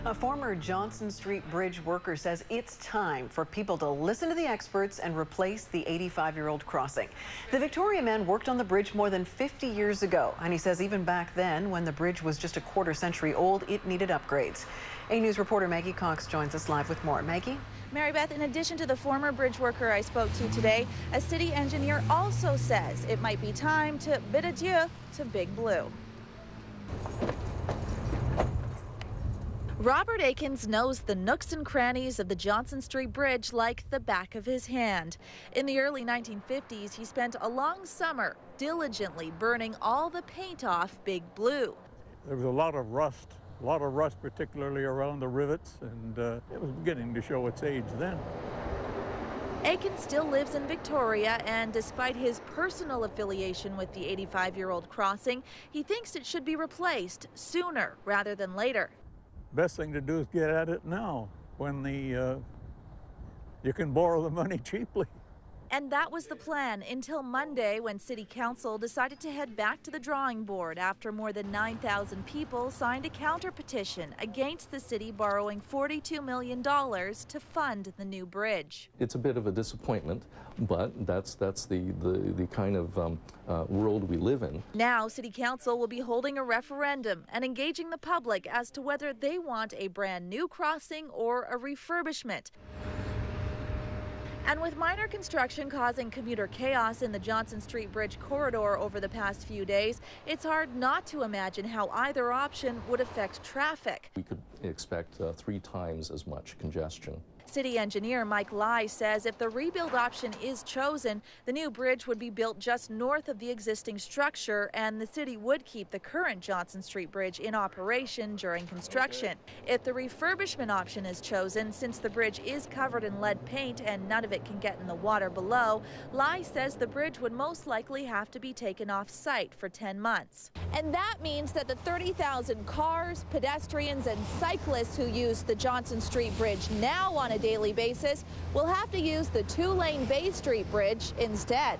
A former Johnson Street Bridge worker says it's time for people to listen to the experts and replace the 85-year-old crossing. The Victoria man worked on the bridge more than 50 years ago, and he says even back then, when the bridge was just a quarter century old, it needed upgrades. A News reporter Maggie Cox joins us live with more. Maggie? Mary Beth, in addition to the former bridge worker I spoke to today, a city engineer also says it might be time to bid adieu to Big Blue. Robert Akins knows the nooks and crannies of the Johnson Street Bridge like the back of his hand. In the early 1950s, he spent a long summer diligently burning all the paint off Big Blue. There was a lot of rust particularly around the rivets, and it was beginning to show its age then. Akins still lives in Victoria, and despite his personal affiliation with the 85-year-old crossing, he thinks it should be replaced sooner rather than later. Best thing to do is get at it now, when you can borrow the money cheaply. And that was the plan until Monday, when City Council decided to head back to the drawing board after more than 9,000 people signed a counter petition against the city borrowing $42 million to fund the new bridge. It's a bit of a disappointment, but that's the kind of world we live in. Now, City Council will be holding a referendum and engaging the public as to whether they want a brand new crossing or a refurbishment. And with minor construction causing commuter chaos in the Johnson Street Bridge corridor over the past few days, it's hard not to imagine how either option would affect traffic. We could expect 3 times as much congestion. City engineer Mike Lai says if the rebuild option is chosen, the new bridge would be built just north of the existing structure, and the city would keep the current Johnson Street Bridge in operation during construction. If the refurbishment option is chosen, since the bridge is covered in lead paint and none of it can get in the water below, Lai says the bridge would most likely have to be taken off site for 10 months. And that means that the 30,000 cars, pedestrians, and cyclists who use the Johnson Street Bridge now on a daily basis will have to use the 2-lane Bay Street Bridge instead.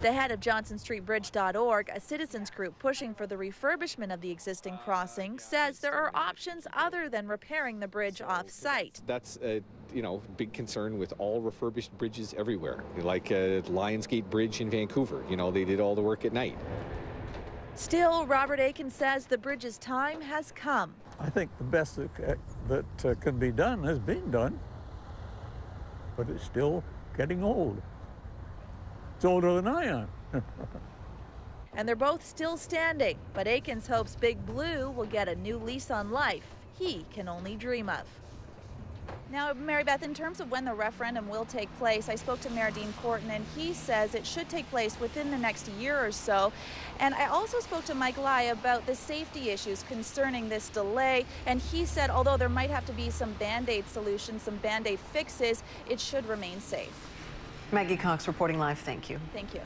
The head of JohnsonStreetBridge.org, a citizens group pushing for the refurbishment of the existing crossing, says there are options other than repairing the bridge off-site. That's a big concern with all refurbished bridges everywhere, like Lionsgate Bridge in Vancouver. They did all the work at night. Still, Robert Akins says the bridge's time has come. I think the best that can be done has been done, but it's still getting old. It's older than I am. And they're both still standing, but Akins hopes Big Blue will get a new lease on life he can only dream of. Now, Mary Beth, in terms of when the referendum will take place, I spoke to Mayor Dean Corton, and he says it should take place within the next year or so. And I also spoke to Mike Lai about the safety issues concerning this delay, and he said although there might have to be some Band-Aid solutions, some Band-Aid fixes, it should remain safe. Maggie Cox reporting live. Thank you. Thank you.